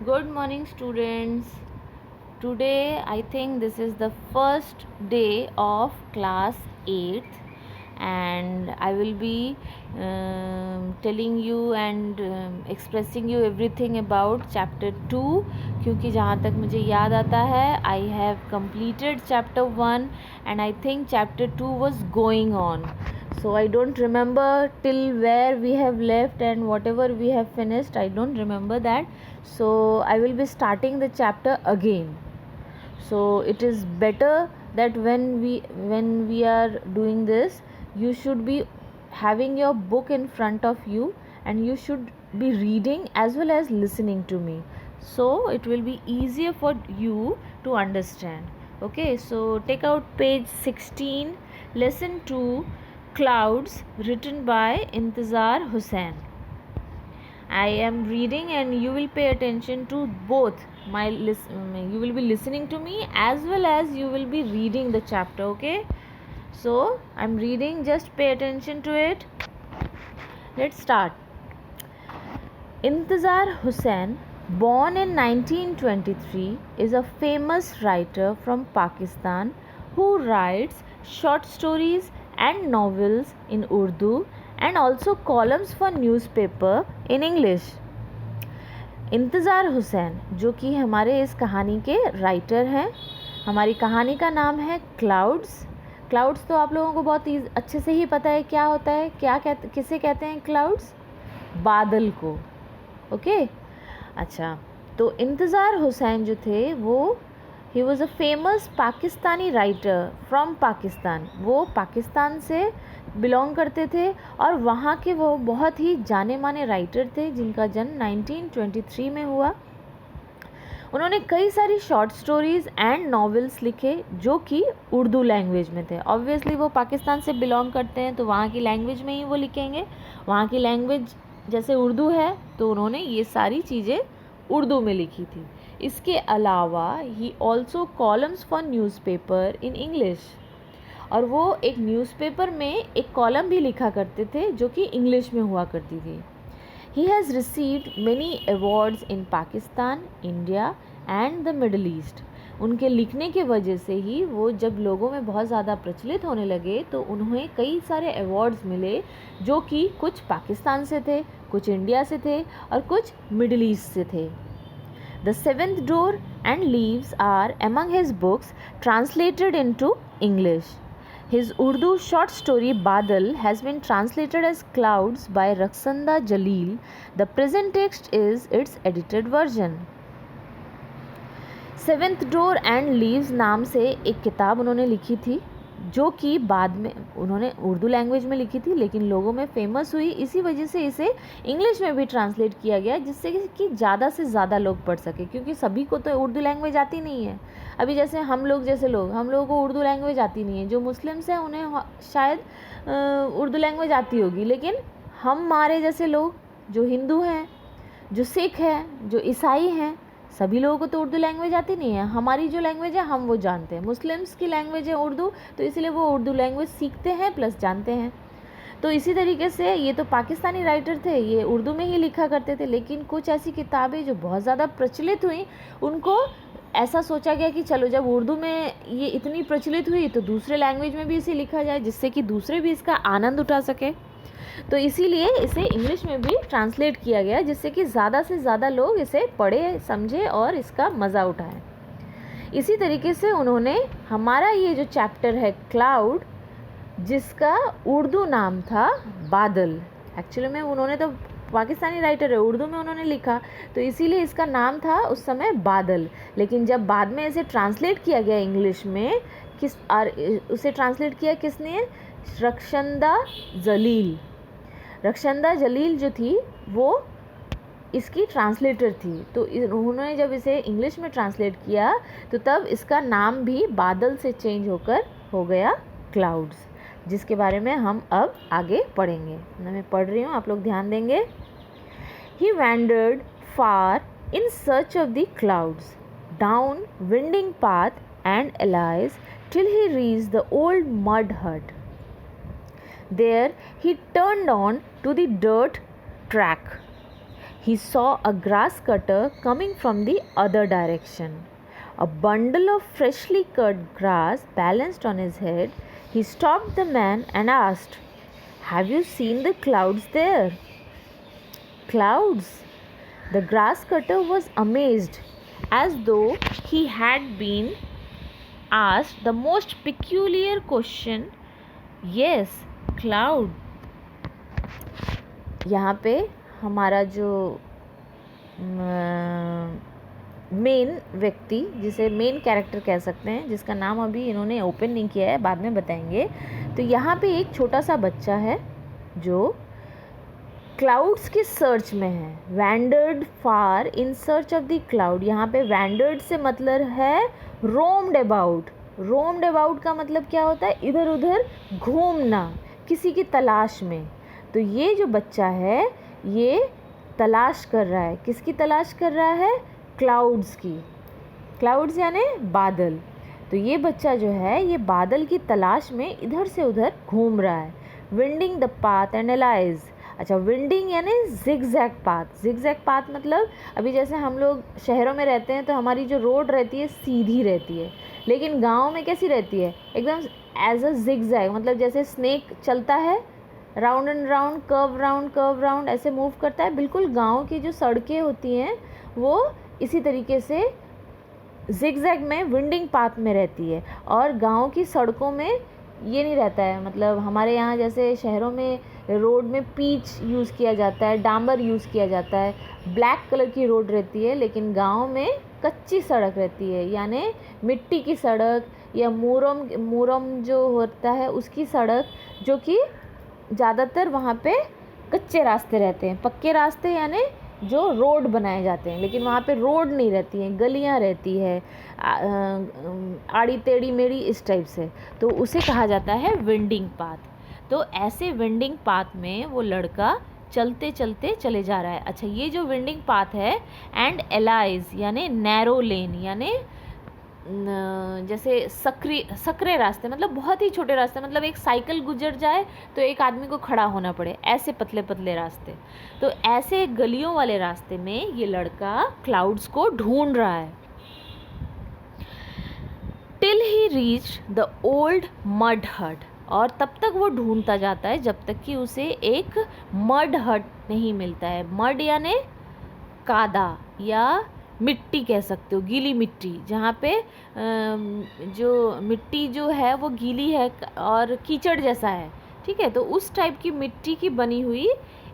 Good morning, students. Today, I think this is the first day of class 8th, and I will be telling you and expressing you everything about chapter 2 क्योंकि जहाँ तक मुझे याद आता है I have completed chapter 1 and I think chapter 2 was going on. So I don't remember till where we have left and whatever we have finished, I don't remember that. So I will be starting the chapter again. So it is better that when we are doing this, you should be having your book in front of you and you should be reading as well as listening to me, so it will be easier for you to understand. Okay, so take out page 16, lesson 2, clouds, written by Intizar Hussain. I am reading and you will pay attention to both you will be listening to me as well as you will be reading the chapter. Okay, so I'm reading, just pay attention to it. Let's start. Intizar Hussain, born in 1923, is a famous writer from Pakistan who writes short stories and novels in Urdu and also columns for newspaper in English. इंतज़ार हुसैन, जो कि हमारे इस कहानी के writer हैं. हमारी कहानी का नाम है क्लाउड्स. क्लाउड्स तो आप लोगों को बहुत अच्छे से ही पता है क्या होता है. किसे कहते हैं क्लाउड्स? बादल को. ओके, अच्छा, तो इंतज़ार हुसैन जो थे वो he was a famous Pakistani writer from Pakistan. वो पाकिस्तान से बिलोंग करते थे और वहाँ के वो बहुत ही जाने माने राइटर थे जिनका जन्म 1923 में हुआ. उन्होंने कई सारी शॉर्ट स्टोरीज़ एंड नॉवेल्स लिखे जो कि उर्दू लैंग्वेज में थे. ऑब्वियसली वो पाकिस्तान से बिलोंग करते हैं तो वहाँ की लैंग्वेज में ही वो लिखेंगे. वहाँ की लैंग्वेज जैसे उर्दू है तो उन्होंने ये सारी चीज़ें उर्दू में लिखी थी. इसके अलावा he also columns for newspaper in English, और वो एक न्यूज़पेपर में एक कॉलम भी लिखा करते थे जो कि इंग्लिश में हुआ करती थी. He has received many awards in Pakistan, India and the middle east. उनके लिखने के वजह से ही वो जब लोगों में बहुत ज़्यादा प्रचलित होने लगे तो उन्हें कई सारे अवार्ड्स मिले जो कि कुछ पाकिस्तान से थे, कुछ इंडिया से थे और कुछ मिडल ईस्ट से थे. The seventh door and leaves are among his books translated into English. His Urdu short story Badal has been translated as Clouds by Raksanda Jalil. The present text is its edited version. Seventh door and leaves नाम से एक किताब उन्होंने लिखी थी जो कि बाद में उन्होंने उर्दू लैंग्वेज में लिखी थी, लेकिन लोगों में फेमस हुई. इसी वजह से इसे इंग्लिश में भी ट्रांसलेट किया गया जिससे कि ज़्यादा से ज़्यादा लोग पढ़ सके, क्योंकि सभी को तो उर्दू लैंग्वेज आती नहीं है. अभी जैसे हम लोग जैसे लोग, हम लोगों को उर्दू लैंग्वेज आती नहीं है. जो मुस्लिम्स हैं उन्हें शायद उर्दू लैंग्वेज आती होगी, लेकिन हमारे जैसे लोग जो हिंदू हैं, जो सिख हैं, जो ईसाई हैं, सभी लोगों को तो उर्दू लैंग्वेज आती नहीं है. हमारी जो लैंग्वेज है हम वो जानते हैं. मुस्लिम्स की लैंग्वेज है उर्दू, तो इसलिए वो उर्दू लैंग्वेज सीखते हैं प्लस जानते हैं. तो इसी तरीके से ये तो पाकिस्तानी राइटर थे, ये उर्दू में ही लिखा करते थे. लेकिन कुछ ऐसी किताबें जो बहुत ज़्यादा प्रचलित हुई, उनको ऐसा सोचा गया कि चलो जब उर्दू में ये इतनी प्रचलित हुई तो दूसरे लैंग्वेज में भी इसे लिखा जाए जिससे कि दूसरे भी इसका आनंद उठा सके. तो इसीलिए इसे इंग्लिश में भी ट्रांसलेट किया गया जिससे कि ज़्यादा से ज़्यादा लोग इसे पढ़े, समझे और इसका मज़ा उठाएं. इसी तरीके से उन्होंने हमारा ये जो चैप्टर है क्लाउड, जिसका उर्दू नाम था बादल, एक्चुअली में उन्होंने तो पाकिस्तानी राइटर है, उर्दू में उन्होंने लिखा तो इसीलिए इसका नाम था उस समय बादल. लेकिन जब बाद में इसे ट्रांसलेट किया गया इंग्लिश में, उसे ट्रांसलेट किया किसने? रक्षंदा जलील. रक्षंदा जलील जो थी वो इसकी ट्रांसलेटर थी. तो उन्होंने जब इसे इंग्लिश में ट्रांसलेट किया तो तब इसका नाम भी बादल से चेंज होकर हो गया क्लाउड्स, जिसके बारे में हम अब आगे पढ़ेंगे. मैं पढ़ रही हूँ, आप लोग ध्यान देंगे. He wandered far in search of the clouds down winding path and alleys till he reached the old mud hut. There he turned on to the dirt track. He saw a grass cutter coming from the other direction. A bundle of freshly cut grass balanced on his head. He stopped the man and asked, "Have you seen the clouds there?" Clouds? The grass cutter was amazed, as though he had been asked the most peculiar question. Yes, cloud. यहाँ पे हमारा जो main व्यक्ति, जिसे main character कह सकते हैं, जिसका नाम अभी इन्होंने ओपन नहीं किया है, बाद में बताएंगे। तो यहाँ पे एक छोटा सा बच्चा है जो क्लाउड्स की सर्च में है। Wandered far in search of the cloud. यहाँ पे वैंडर्ड से मतलब है रोम्ड अबाउट। रोम्ड अबाउट का मतलब क्या होता है? इधर उधर घूमना, किसी की तलाश में। तो ये जो बच्चा है ये तलाश कर रहा है। किसकी तलाश कर रहा है? क्लाउड्स की। क्लाउड्स यानी बादल। तो ये बच्चा जो है ये बादल की तलाश में इधर से उधर घूम रहा है। Winding the path analyse. अच्छा, विंडिंग यानी जिगजैग पाथ। जिगजैग पाथ मतलब अभी जैसे हम लोग शहरों में रहते हैं तो हमारी जो रोड रहती है सीधी रहती है, लेकिन गांव में कैसी रहती है? एकदम एज अ जिगजैग, मतलब जैसे स्नेक चलता है round and round, curve round ऐसे मूव करता है। बिल्कुल गांव की जो सड़कें होती हैं वो इसी तरीके से जिगजैग में विंडिंग पाथ में रहती है। और गांव की सड़कों में ये नहीं रहता है, मतलब हमारे यहाँ जैसे शहरों में रोड में पीच यूज़ किया जाता है, डांबर यूज़ किया जाता है, ब्लैक कलर की रोड रहती है। लेकिन गांव में कच्ची सड़क रहती है, यानी मिट्टी की सड़क या मुरम जो होता है उसकी सड़क, जो कि ज़्यादातर वहाँ पे कच्चे रास्ते रहते हैं। पक्के रास्ते यानी जो रोड बनाए जाते हैं, लेकिन वहाँ पे रोड नहीं रहती हैं, गलियाँ रहती है, आड़ी टेढ़ी मेढ़ी इस टाइप से। तो उसे कहा जाता है विंडिंग पाथ। तो ऐसे विंडिंग पाथ में वो लड़का चलते चलते चले जा रहा है। अच्छा, ये जो विंडिंग पाथ है एंड एलाइज यानी नैरो लेन, यानी जैसे सकरे रास्ते, मतलब बहुत ही छोटे रास्ते, मतलब एक साइकिल गुजर जाए तो एक आदमी को खड़ा होना पड़े, ऐसे पतले पतले रास्ते। तो ऐसे गलियों वाले रास्ते में ये लड़का क्लाउड्स को ढूंढ रहा है। Till he reach the old mud हट। और तब तक वो ढूंढता जाता है जब तक कि उसे एक मड हट नहीं मिलता है। मड यानी कादा या मिट्टी कह सकते हो, गीली मिट्टी, जहाँ पे जो मिट्टी जो है वो गीली है और कीचड़ जैसा है, ठीक है। तो उस टाइप की मिट्टी की बनी हुई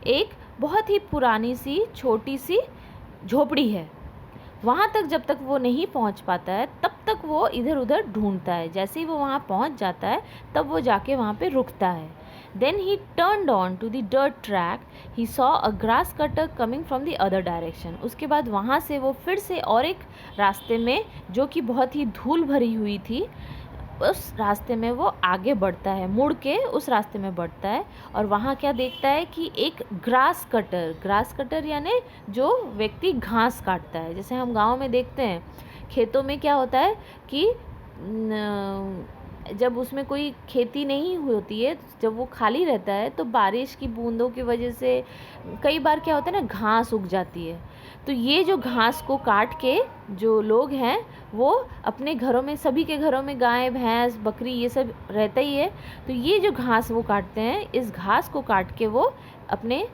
एक बहुत ही पुरानी सी छोटी सी झोपड़ी है। वहाँ तक जब तक वो नहीं पहुँच पाता है तब तक वो इधर उधर ढूंढता है। जैसे ही वो वहाँ पहुँच जाता है तब वो जाके वहाँ पे रुकता है। Then he turned on to the dirt track. He saw a grass cutter coming from the other direction. उसके बाद वहाँ से वो फिर से और एक रास्ते में, जो कि बहुत ही धूल भरी हुई थी, उस रास्ते में वो आगे बढ़ता है, मुड़ के उस रास्ते में बढ़ता है। और वहाँ क्या देखता है कि एक ग्रास कटर यानी जो व्यक्ति घास काटता है। जैसे हम गांव में देखते हैं खेतों में क्या होता है कि जब उसमें कोई खेती नहीं होती है, जब वो खाली रहता है, तो बारिश की बूंदों की वजह से कई बार क्या होता है ना, घास उग जाती है। तो ये जो घास को काट के जो लोग हैं वो अपने घरों में, सभी के घरों में गाय भैंस बकरी ये सब रहता ही है, तो ये जो घास वो काटते हैं, इस घास को काट के वो अपने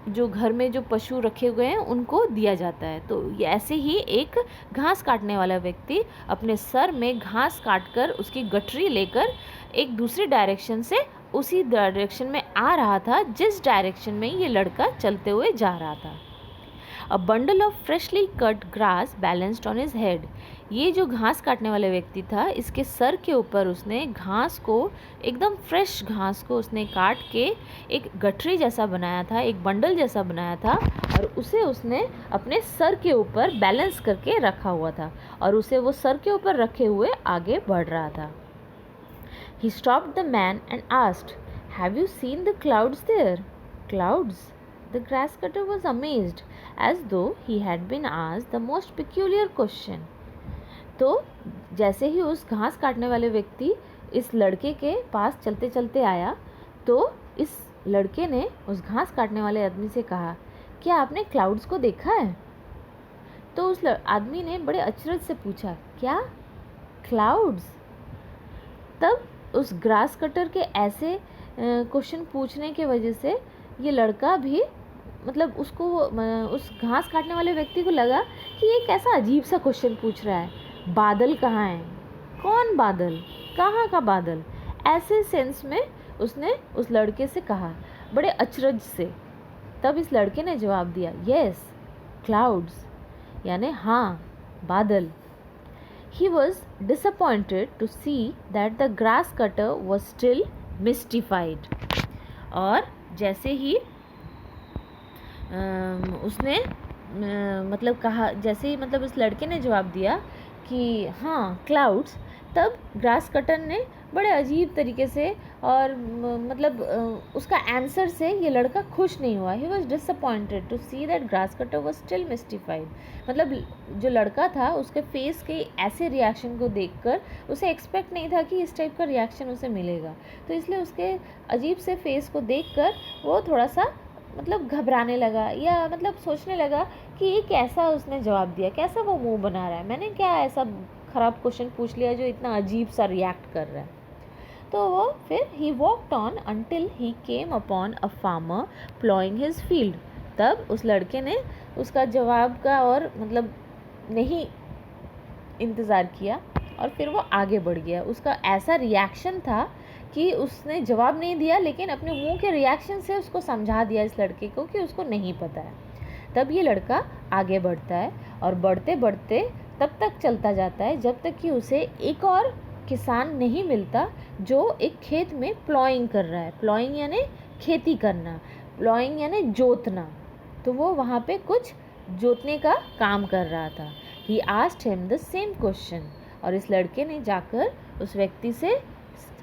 जो घर में जो पशु रखे हुए हैं उनको दिया जाता है। तो ऐसे ही एक घास काटने वाला व्यक्ति अपने सर में घास काटकर उसकी गठरी लेकर एक दूसरी डायरेक्शन से उसी डायरेक्शन में आ रहा था जिस डायरेक्शन में ये लड़का चलते हुए जा रहा था। A bundle of freshly cut grass balanced on his head. ये जो घास काटने वाले व्यक्ति था, इसके सर के ऊपर उसने घास को, एकदम फ्रेश घास को उसने काट के एक गठरी जैसा बनाया था, एक बंडल जैसा बनाया था, और उसे उसने अपने सर के ऊपर बैलेंस करके रखा हुआ था और उसे वो सर के ऊपर रखे हुए आगे बढ़ रहा था। He stopped the man and asked, "Have you seen the clouds there?" Clouds? The grass cutter was amazed, as though he had been asked the most peculiar question. तो जैसे ही उस घास काटने वाले व्यक्ति इस लड़के के पास चलते चलते आया, तो इस लड़के ने उस घास काटने वाले आदमी से कहा, क्या आपने क्लाउड्स को देखा है? तो उस आदमी ने बड़े अचरज से पूछा, क्या क्लाउड्स? तब उस ग्रास कटर के ऐसे क्वेश्चन पूछने के वजह से ये लड़का भी मतलब उसको उस घास काटने वाले व्यक्ति को लगा कि ये कैसा अजीब सा क्वेश्चन पूछ रहा है, बादल कहाँ हैं, कौन बादल, कहाँ का बादल, ऐसे सेंस में उसने उस लड़के से कहा, बड़े अचरज से। तब इस लड़के ने जवाब दिया, यस क्लाउड्स, यानी हाँ बादल। He was disappointed to see that the grass cutter was still mystified. और जैसे ही उसने मतलब कहा, जैसे ही मतलब उस लड़के ने जवाब दिया कि हाँ क्लाउड्स, तब ग्रास कटर ने बड़े अजीब तरीके से और मतलब उसका आंसर से ये लड़का खुश नहीं हुआ। He was disappointed to see that grass cutter was still mystified. मतलब जो लड़का था उसके फेस के ऐसे रिएक्शन को देखकर उसे एक्सपेक्ट नहीं था कि इस टाइप का रिएक्शन उसे मिलेगा, तो इसलिए उसके अजीब से फेस को देखकर वो थोड़ा सा मतलब घबराने लगा, या मतलब सोचने लगा कि ये कैसा उसने जवाब दिया, कैसा वो मुंह बना रहा है, मैंने क्या ऐसा ख़राब क्वेश्चन पूछ लिया जो इतना अजीब सा रिएक्ट कर रहा है। तो वो फिर he walked on until he came upon a farmer ploughing his field. तब उस लड़के ने उसका जवाब का और मतलब नहीं इंतज़ार किया और फिर वो आगे बढ़ गया। उसका ऐसा रिएक्शन था कि उसने जवाब नहीं दिया, लेकिन अपने मुंह के रिएक्शन से उसको समझा दिया इस लड़के को कि उसको नहीं पता है। तब ये लड़का आगे बढ़ता है और बढ़ते बढ़ते तब तक चलता जाता है जब तक कि उसे एक और किसान नहीं मिलता जो एक खेत में प्लॉइंग कर रहा है। प्लॉइंग यानी खेती करना, प्लॉइंग यानी जोतना। तो वो वहाँ पे कुछ जोतने का काम कर रहा था। He asked him the same question, और इस लड़के ने जाकर उस व्यक्ति से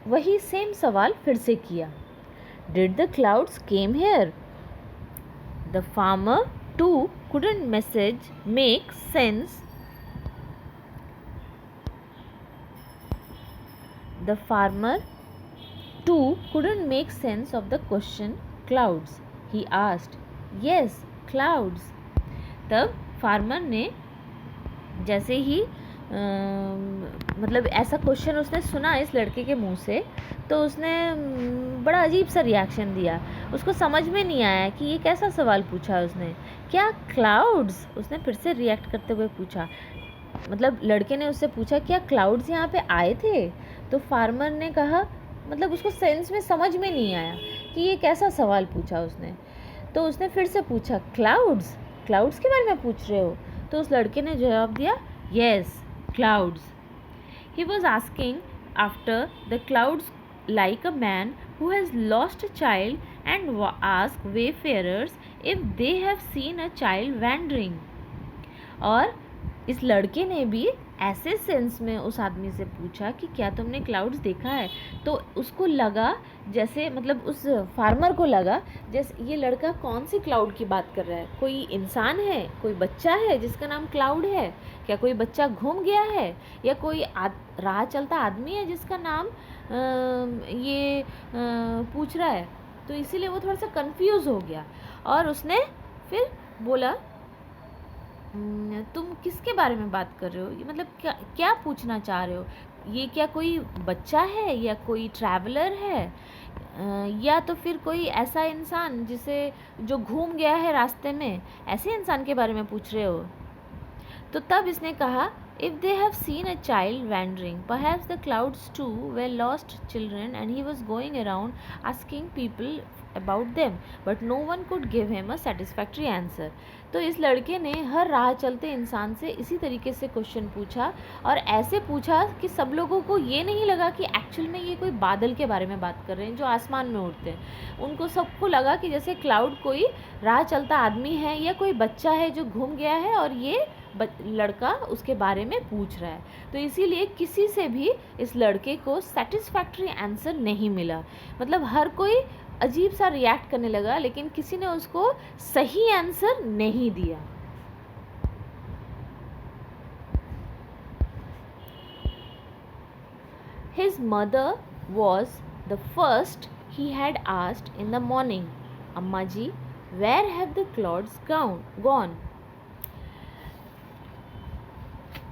वही सेम सवाल फिर से किया। Did the clouds came here? The farmer too couldn't make sense. The farmer too couldn't make sense of the question clouds. He asked, yes clouds. तब फार्मर ने जैसे ही मतलब ऐसा क्वेश्चन उसने सुना इस लड़के के मुंह से, तो उसने बड़ा अजीब सा रिएक्शन दिया। उसको समझ में नहीं आया कि ये कैसा सवाल पूछा उसने, क्या क्लाउड्स? उसने फिर से रिएक्ट करते हुए पूछा। मतलब लड़के ने उससे पूछा, क्या क्लाउड्स यहाँ पे आए थे? तो फार्मर ने कहा, मतलब उसको सेंस में समझ में नहीं आया कि ये कैसा सवाल पूछा उसने। तो उसने फिर से पूछा, क्लाउड्स? क्लाउड्स के बारे में पूछ रहे हो? तो उस लड़के ने जवाब दिया, yes clouds. He was asking after the clouds like a man who has lost a child and ask wayfarers if they have seen a child wandering. और इस लड़के ने भी ऐसे सेंस में उस आदमी से पूछा कि क्या तुमने क्लाउड्स देखा है? तो उसको लगा जैसे मतलब उस फार्मर को लगा जैसे ये लड़का कौन सी क्लाउड की बात कर रहा है, कोई इंसान है, कोई बच्चा है जिसका नाम क्लाउड है, क्या कोई बच्चा घूम गया है, या कोई राह चलता आदमी है जिसका नाम ये पूछ रहा है। तो इसीलिए वो थोड़ा सा कंफ्यूज हो गया और उसने फिर बोला, तुम किसके बारे में बात कर रहे हो? ये मतलब क्या पूछना चाह रहे हो? ये क्या कोई बच्चा है या कोई ट्रैवलर है, या तो फिर कोई ऐसा इंसान जो घूम गया है रास्ते में, ऐसे इंसान के बारे में पूछ रहे हो? तो तब इसने कहा, if they have seen a child wandering, perhaps the clouds too were lost children and he was going around asking people about them, but no one could give him a satisfactory answer. तो इस लड़के ने हर राह चलते इंसान से इसी तरीके से क्वेश्चन पूछा और ऐसे पूछा कि सब लोगों को ये नहीं लगा कि एक्चुअल में ये कोई बादल के बारे में बात कर रहे हैं जो आसमान में उड़ते हैं। उनको सबको लगा कि जैसे क्लाउड कोई राह चलता आदमी है या कोई बच्चा है जो घूम गया है और ये लड़का उसके बारे में पूछ रहा है। तो इसीलिए किसी से भी इस लड़के को सेटिस्फैक्ट्री आंसर नहीं मिला। मतलब हर कोई अजीब सा रिएक्ट करने लगा, लेकिन किसी ने उसको सही आंसर नहीं दिया। His mother was the first he had asked in the morning, Amma ji where have the clouds gone.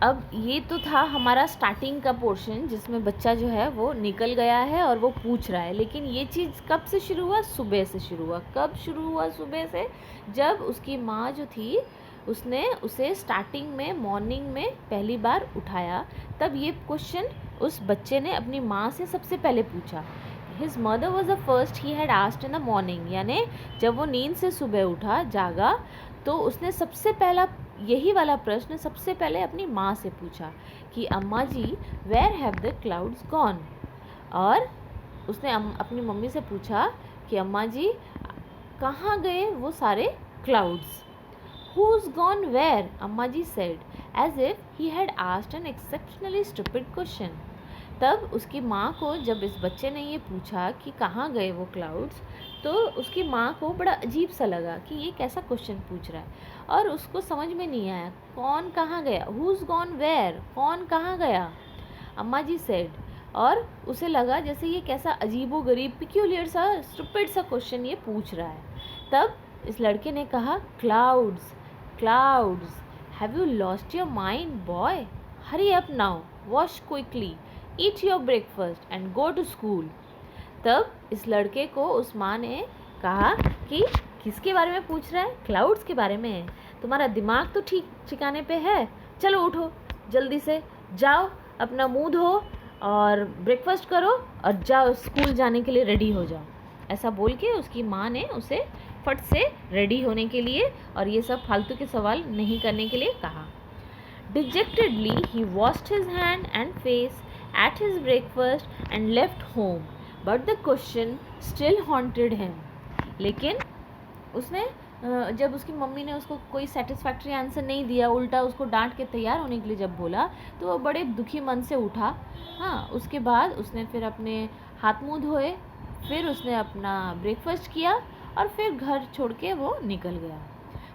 अब ये तो था हमारा स्टार्टिंग का पोर्शन जिसमें बच्चा जो है वो निकल गया है और वो पूछ रहा है, लेकिन ये चीज़ कब से शुरू हुआ? सुबह से शुरू हुआ। कब शुरू हुआ? सुबह से, जब उसकी माँ जो थी उसने उसे स्टार्टिंग में मॉर्निंग में पहली बार उठाया, तब ये क्वेश्चन उस बच्चे ने अपनी माँ से सबसे पहले पूछा। His mother was the first he had asked in the morning, यानी जब वो नींद से सुबह उठा, जागा, तो उसने सबसे पहला यही वाला प्रश्न सबसे पहले अपनी माँ से पूछा कि Amma ji where have the clouds gone. और उसने अपनी मम्मी से पूछा कि अम्मा जी कहाँ गए वो सारे क्लाउड्स। Who's gone where? अम्मा जी said, as if he had asked an exceptionally stupid question. तब उसकी माँ को जब इस बच्चे ने ये पूछा कि कहाँ गए वो क्लाउड्स, तो उसकी माँ को बड़ा अजीब सा लगा कि ये कैसा क्वेश्चन पूछ रहा है, और उसको समझ में नहीं आया कौन कहाँ गया, Who's gone where, कौन कहाँ गया, अम्मा जी said। और उसे लगा जैसे ये कैसा अजीबो गरीब पिक्यूलियर सा स्टूपिड सा क्वेश्चन ये पूछ रहा है। तब इस लड़के ने कहा clouds, clouds, have you lost your mind boy, hurry up now, wash quickly, eat your breakfast and go to school. तब इस लड़के को उस माँ ने कहा कि किसके बारे में पूछ रहा है? क्लाउड्स के बारे में। तुम्हारा दिमाग तो ठीक ठिकाने पे है, चलो उठो जल्दी से, जाओ अपना मुंह धो और ब्रेकफास्ट करो और जाओ स्कूल जाने के लिए रेडी हो जाओ। ऐसा बोल के उसकी माँ ने उसे फट से रेडी होने के लिए और ये सब फालतू के सवाल नहीं करने के लिए कहा। Dejectedly he washed his hand and face, ate his breakfast and left home, but the question still haunted him. लेकिन उसने जब उसकी मम्मी ने उसको कोई सेटिस्फैक्ट्री आंसर नहीं दिया, उल्टा उसको डांट के तैयार होने के लिए जब बोला, तो वो बड़े दुखी मन से उठा। हाँ, उसके बाद उसने फिर अपने हाथ मुंह धोए, फिर उसने अपना ब्रेकफास्ट किया और फिर घर छोड़ के वो निकल गया।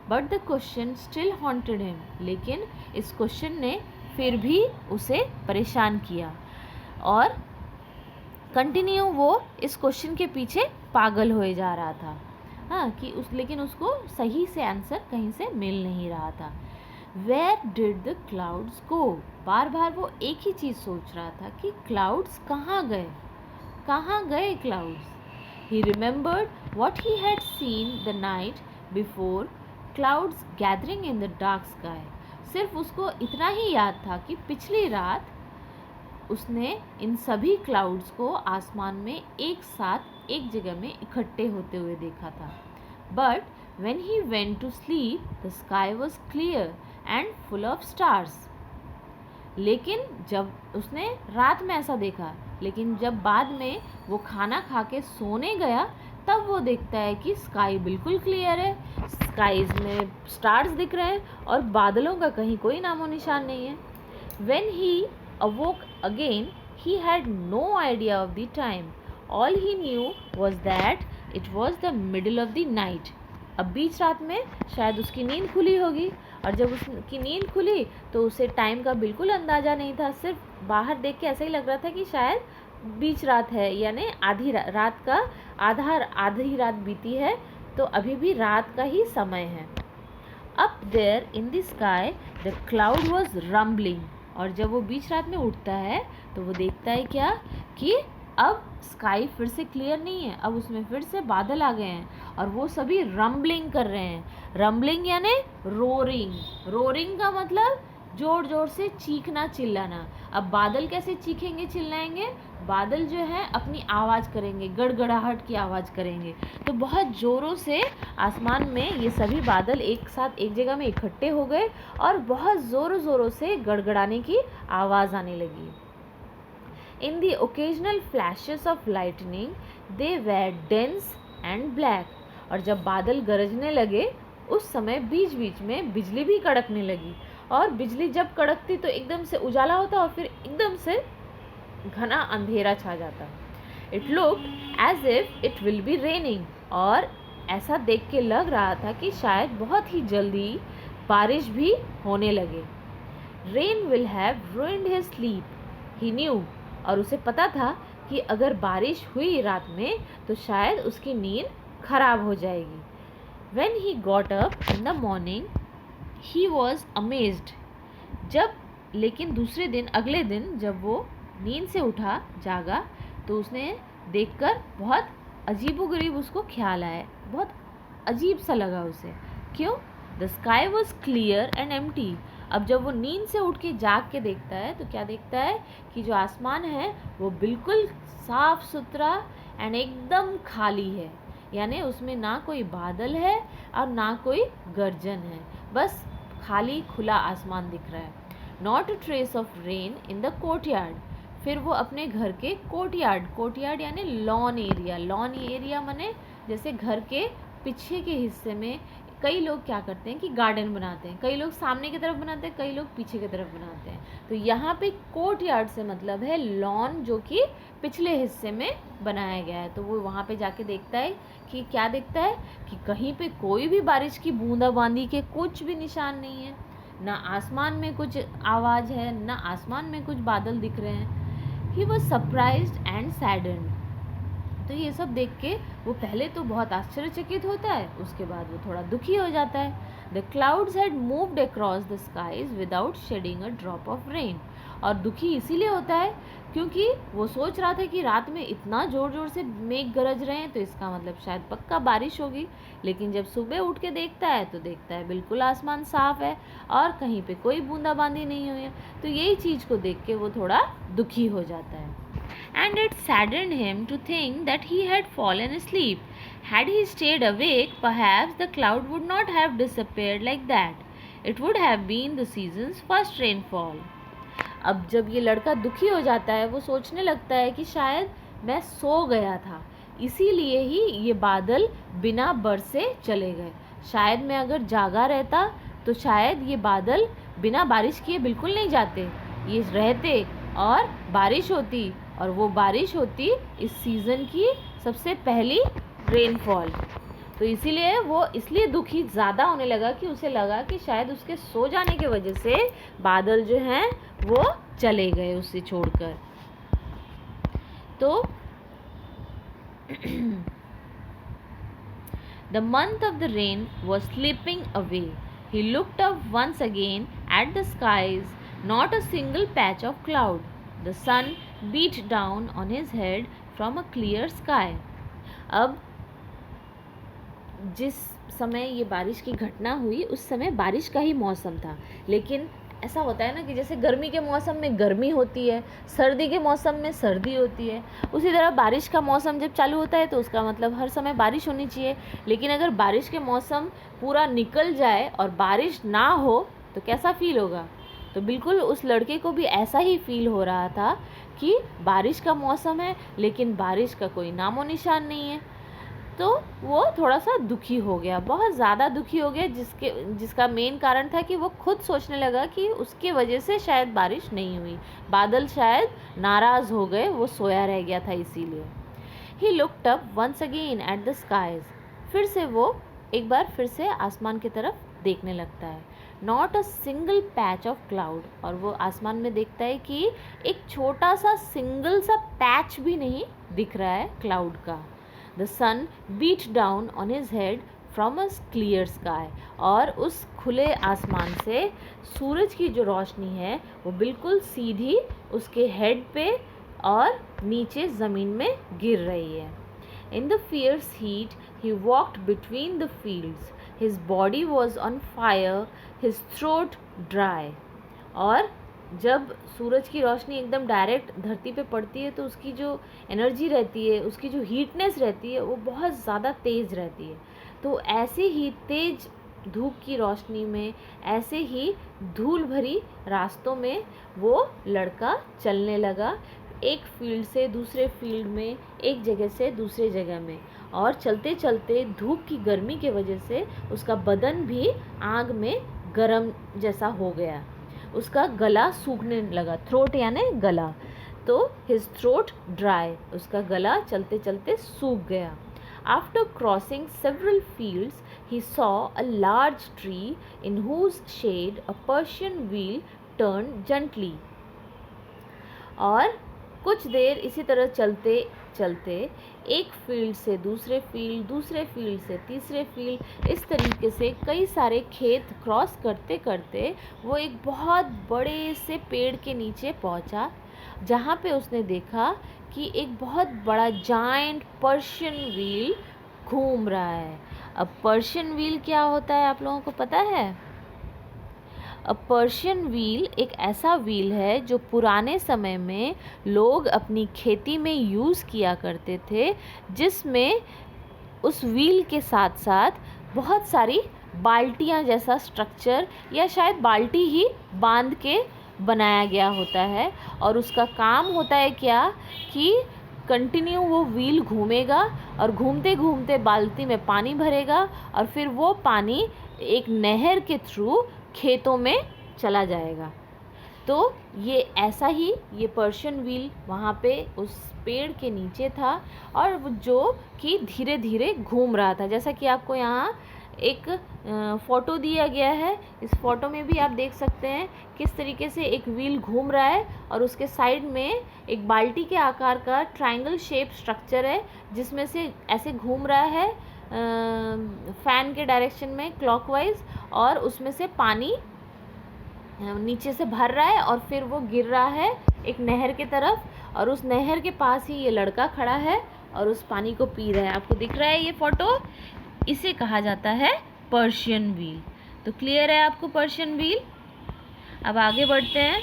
But the question still haunted him, लेकिन इस क्वेश्चन ने फिर भी उसे परेशान किया और कंटिन्यू वो इस क्वेश्चन के पीछे पागल होए जा रहा था। हाँ, कि लेकिन उसको सही से आंसर कहीं से मिल नहीं रहा था। वेयर डिड द क्लाउड्स गो, बार बार वो एक ही चीज़ सोच रहा था कि क्लाउड्स कहाँ गए, कहाँ गए clouds. He remembered what he had seen the night before, clouds gathering in the dark sky. सिर्फ उसको इतना ही याद था कि पिछली रात उसने इन सभी क्लाउड्स को आसमान में एक साथ एक जगह में इकट्ठे होते हुए देखा था। But when he went to sleep, the sky was clear and full of stars. लेकिन जब उसने रात में ऐसा देखा, लेकिन जब बाद में वो खाना खा के सोने गया, तब वो देखता है कि स्काई बिल्कुल क्लियर है, स्काईज में स्टार्स दिख रहे हैं और बादलों का कहीं कोई नामो निशान नहीं है। When he awoke again, he had no idea of the time. All he knew was that it was the middle of the night. अब बीच रात में शायद उसकी नींद खुली होगी, और जब उसकी नींद खुली तो उसे टाइम का बिल्कुल अंदाज़ा नहीं था। सिर्फ बाहर देख के ऐसा ही लग रहा था कि शायद बीच रात है, यानी रात का आधी रात बीती है, तो अभी भी रात का ही समय है। Up there in the sky the cloud was rumbling, और जब वो बीच रात में उठता है तो वो देखता है क्या कि अब स्काई फिर से क्लियर नहीं है, अब उसमें फिर से बादल आ गए हैं और वो सभी रम्बलिंग कर रहे हैं। रम्बलिंग यानी रोरिंग, रोरिंग का मतलब जोर जोर से चीखना चिल्लाना। अब बादल कैसे चीखेंगे चिल्लाएंगे? बादल जो है अपनी आवाज़ करेंगे, गड़गड़ाहट की आवाज़ करेंगे। तो बहुत ज़ोरों से आसमान में ये सभी बादल एक साथ एक जगह में इकट्ठे हो गए और बहुत ज़ोरों ज़ोरों से गड़गड़ाने की आवाज़ आने लगी। In the occasional flashes of lightning, they were dense and black. और जब बादल गरजने लगे उस समय बीच बीच में बिजली भी कड़कने लगी, और बिजली जब कड़कती तो एकदम से उजाला होता और फिर एकदम से घना अंधेरा छा जाता। It looked as if it will be raining, और ऐसा देख के लग रहा था कि शायद बहुत ही जल्दी बारिश भी होने लगे। Rain will have ruined his sleep, he knew. और उसे पता था कि अगर बारिश हुई रात में तो शायद उसकी नींद खराब हो जाएगी। When he got up in the morning, he was amazed. लेकिन दूसरे दिन, अगले दिन जब वो नींद से उठा, जागा, तो उसने देखकर बहुत अजीबोगरीब उसको ख्याल आया, बहुत अजीब सा लगा उसे। क्यों? The sky was clear and empty. अब जब वो नींद से उठ के जाग के देखता है तो क्या देखता है कि जो आसमान है वो बिल्कुल साफ सुथरा एंड एकदम खाली है, यानी उसमें ना कोई बादल है और ना कोई गर्जन है, बस खाली खुला आसमान दिख रहा है। Not a trace of rain in the courtyard. फिर वो अपने घर के कोर्टयार्ड यानी लॉन एरिया माने जैसे घर के पीछे के हिस्से में कई लोग क्या करते हैं कि गार्डन बनाते हैं, कई लोग सामने की तरफ बनाते हैं, कई लोग पीछे की तरफ बनाते हैं। तो यहाँ पे कोर्टयार्ड से मतलब है लॉन, जो कि पिछले हिस्से में बनाया गया है। तो वो वहाँ पे जाके देखता है कि क्या देखता है कि कहीं पे कोई भी बारिश की बूंदाबांदी के कुछ भी निशान नहीं है, ना आसमान में कुछ आवाज़ है, ना आसमान में कुछ बादल दिख रहे हैं। He was surprised and saddened. तो ये सब देख के वो पहले तो बहुत आश्चर्यचकित होता है, उसके बाद वो थोड़ा दुखी हो जाता है। The clouds had moved across the skies without shedding a drop of rain. और दुखी इसीलिए होता है क्योंकि वो सोच रहा था कि रात में इतना ज़ोर ज़ोर से मेघ गरज रहे हैं तो इसका मतलब शायद पक्का बारिश होगी, लेकिन जब सुबह उठ के देखता है तो देखता है बिल्कुल आसमान साफ है और कहीं पे कोई बूंदाबांदी नहीं हुई है। तो यही चीज़ को देख के वो थोड़ा दुखी हो जाता है। And it saddened him to think that he had fallen asleep. Had he stayed awake, perhaps the cloud would not have disappeared like that. It would have been the season's first rainfall. अब जब ये लड़का दुखी हो जाता है, वो सोचने लगता है कि शायद मैं सो गया था, इसीलिए ही ये बादल बिना बरसे चले गए। शायद मैं अगर जागा रहता तो शायद ये बादल बिना बारिश किए बिल्कुल नहीं जाते, ये रहते और बारिश होती, और वो बारिश होती इस सीज़न की सबसे पहली रेनफॉल। तो इसीलिए वो इसलिए दुखी ज़्यादा होने लगा कि उसे लगा कि शायद उसके सो जाने की वजह से बादल जो हैं वो चले गए उसे छोड़कर। तो The month of the rain was slipping away. He looked up once again at the skies, not a single patch of cloud. The sun beat down on his head from a clear sky. अब जिस समय ये बारिश की घटना हुई उस समय बारिश का ही मौसम था, लेकिन ऐसा होता है ना कि जैसे गर्मी के मौसम में गर्मी होती है, सर्दी के मौसम में सर्दी होती है, उसी तरह बारिश का मौसम जब चालू होता है तो उसका मतलब हर समय बारिश होनी चाहिए। लेकिन अगर बारिश के मौसम पूरा निकल जाए और बारिश ना हो तो कैसा फील होगा? तो बिल्कुल उस लड़के को भी ऐसा ही फील हो रहा था कि बारिश का मौसम है लेकिन बारिश का कोई नामो निशान नहीं है। तो वो थोड़ा सा दुखी हो गया, बहुत ज़्यादा दुखी हो गया, जिसका मेन कारण था कि वो खुद सोचने लगा कि उसके वजह से शायद बारिश नहीं हुई, बादल शायद नाराज़ हो गए, वो सोया रह गया था इसीलिए। He looked up once again at the skies. फिर से वो एक बार फिर से आसमान की तरफ देखने लगता है। Not a single patch of cloud. और वो आसमान में देखता है कि एक छोटा सा सिंगल सा पैच भी नहीं दिख रहा है क्लाउड का। The sun beat down on his head from a clear sky. और उस खुले आसमान से सूरज की जो रोशनी है वो बिल्कुल सीधी उसके हेड पे और नीचे ज़मीन में गिर रही है। In the fierce heat, he walked between the fields. His body was on fire, his throat dry. और जब सूरज की रोशनी एकदम डायरेक्ट धरती पे पड़ती है तो उसकी जो एनर्जी रहती है, उसकी जो हीटनेस रहती है वो बहुत ज़्यादा तेज़ रहती है। तो ऐसे ही तेज़ धूप की रोशनी में, ऐसे ही धूल भरी रास्तों में वो लड़का चलने लगा, एक फील्ड से दूसरे फील्ड में, एक जगह से दूसरे जगह में। और चलते चलते धूप की गर्मी के वजह से उसका बदन भी आग में गर्म जैसा हो गया, उसका गला सूखने लगा, थ्रोट यानी गला, तो हिज थ्रोट ड्राई, उसका गला चलते चलते सूख गया। After crossing several fields he saw a large tree in whose shade a Persian wheel turn gently. और कुछ देर इसी तरह चलते चलते एक फील्ड से दूसरे फील्ड, दूसरे फील्ड से तीसरे फील्ड, इस तरीके से कई सारे खेत क्रॉस करते करते वो एक बहुत बड़े से पेड़ के नीचे पहुंचा, जहाँ पे उसने देखा कि एक बहुत बड़ा जायंट पर्शियन व्हील घूम रहा है। अब पर्शियन व्हील क्या होता है आप लोगों को पता है? अ पर्शियन व्हील एक ऐसा व्हील है जो पुराने समय में लोग अपनी खेती में यूज़ किया करते थे, जिसमें उस व्हील के साथ साथ बहुत सारी बाल्टियाँ जैसा स्ट्रक्चर या शायद बाल्टी ही बांध के बनाया गया होता है। और उसका काम होता है क्या कि कंटिन्यू वो व्हील घूमेगा और घूमते घूमते बाल्टी में पानी भरेगा और फिर वो पानी एक नहर के थ्रू खेतों में चला जाएगा। तो ये ऐसा ही ये पर्शियन व्हील वहाँ पे उस पेड़ के नीचे था और जो कि धीरे धीरे घूम रहा था, जैसा कि आपको यहाँ एक फ़ोटो दिया गया है। इस फ़ोटो में भी आप देख सकते हैं किस तरीके से एक व्हील घूम रहा है और उसके साइड में एक बाल्टी के आकार का ट्रायंगल शेप स्ट्रक्चर है, जिसमें से ऐसे घूम रहा है फ़ैन के डायरेक्शन में क्लॉकवाइज, और उसमें से पानी नीचे से भर रहा है और फिर वो गिर रहा है एक नहर के तरफ, और उस नहर के पास ही ये लड़का खड़ा है और उस पानी को पी रहा है। आपको दिख रहा है ये फ़ोटो? इसे कहा जाता है पर्शियन व्हील। तो क्लियर है आपको पर्शियन व्हील? अब आगे बढ़ते हैं।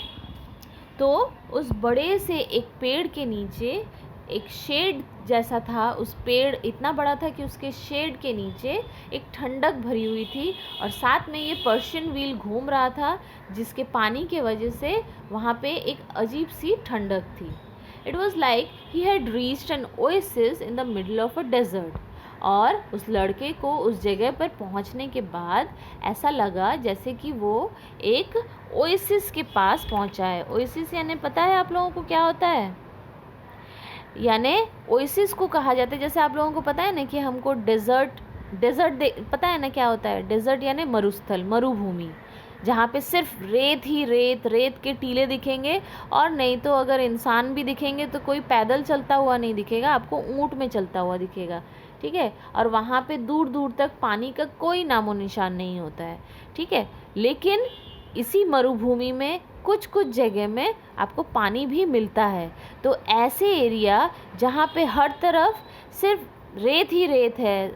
तो उस बड़े से एक पेड़ के नीचे एक शेड जैसा था। उस पेड़ इतना बड़ा था कि उसके शेड के नीचे एक ठंडक भरी हुई थी और साथ में ये पर्शियन व्हील घूम रहा था, जिसके पानी के वजह से वहाँ पे एक अजीब सी ठंडक थी। It was like he had reached an oasis in the middle of a desert. और उस लड़के को उस जगह पर पहुंचने के बाद ऐसा लगा जैसे कि वो एक ओएसिस के पास पहुंचा है। ओएसिस यानी पता है आप लोगों को क्या होता है? यानी ओएसिस को कहा जाता है, जैसे आप लोगों को पता है ना कि हमको डेजर्ट पता है ना क्या होता है? डेजर्ट यानी मरुस्थल, मरुभूमि, जहाँ पे सिर्फ रेत ही रेत के टीले दिखेंगे, और नहीं तो अगर इंसान भी दिखेंगे तो कोई पैदल चलता हुआ नहीं दिखेगा, आपको ऊँट में चलता हुआ दिखेगा। ठीक है? और वहाँ पे दूर दूर तक पानी का कोई नामो निशान नहीं होता है। ठीक है? लेकिन इसी मरुभूमि में कुछ कुछ जगह में आपको पानी भी मिलता है। तो ऐसे एरिया जहाँ पे हर तरफ सिर्फ रेत ही रेत है,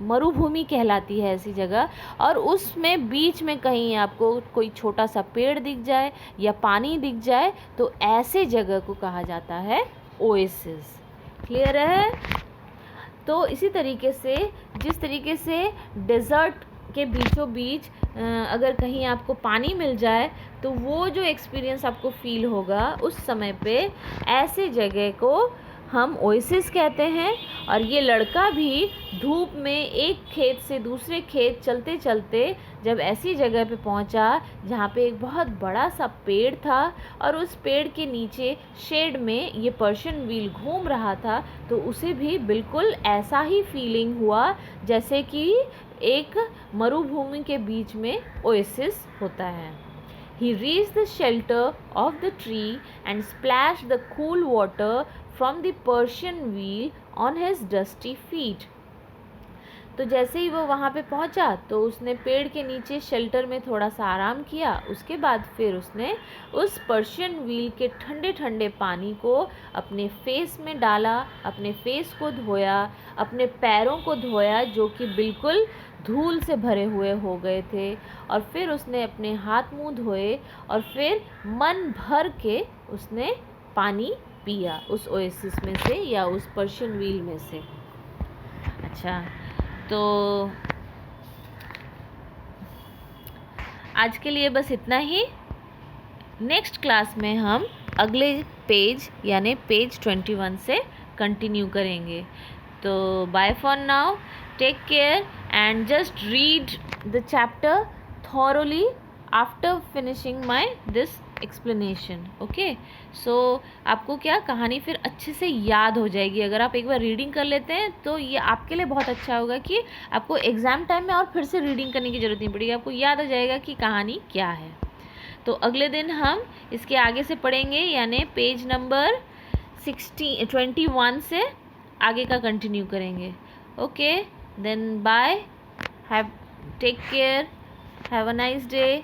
मरुभूमि कहलाती है ऐसी जगह, और उसमें बीच में कहीं आपको कोई छोटा सा पेड़ दिख जाए या पानी दिख जाए, तो ऐसे जगह को कहा जाता है ओएसिस। क्लियर है? तो इसी तरीके से जिस तरीके से डेज़र्ट के बीचों बीच अगर कहीं आपको पानी मिल जाए तो वो जो एक्सपीरियंस आपको फील होगा उस समय पे, ऐसे जगह को हम ओएसिस कहते हैं। और ये लड़का भी धूप में एक खेत से दूसरे खेत चलते चलते जब ऐसी जगह पे पहुंचा जहाँ पे एक बहुत बड़ा सा पेड़ था और उस पेड़ के नीचे शेड में ये पर्शियन व्हील घूम रहा था, तो उसे भी बिल्कुल ऐसा ही फीलिंग हुआ जैसे कि एक मरुभूमि के बीच में ओएसिस होता है। He reached the shelter of the tree and splashed the cool water from the Persian wheel on his dusty feet. तो जैसे ही वो वहाँ पे पहुँचा तो उसने पेड़ के नीचे शेल्टर में थोड़ा सा आराम किया। उसके बाद फिर उसने उस पर्शियन व्हील के ठंडे ठंडे पानी को अपने फेस में डाला, अपने फेस को धोया, अपने पैरों को धोया जो कि बिल्कुल धूल से भरे हुए हो गए थे, और फिर उसने अपने हाथ मुंह धोए और फिर मन भर के उसने पानी पिया उस ओएसिस में से या उस पर्शियन व्हील में से। अच्छा, तो आज के लिए बस इतना ही। नेक्स्ट क्लास में हम अगले पेज यानी पेज 21 से कंटिन्यू करेंगे। तो bye for now, take care and just read the chapter thoroughly after finishing my this explanation. Okay, so आपको क्या कहानी फिर अच्छे से याद हो जाएगी। अगर आप एक बार रीडिंग कर लेते हैं तो ये आपके लिए बहुत अच्छा होगा कि आपको एग्ज़ाम टाइम में और फिर से रीडिंग करने की ज़रूरत नहीं पड़ेगी, आपको याद हो जाएगा कि कहानी क्या है। तो अगले दिन हम इसके आगे से पढ़ेंगे, यानी पेज नंबर 21 से आगे का कंटिन्यू करेंगे। Okay, then bye, have take care, have a nice day.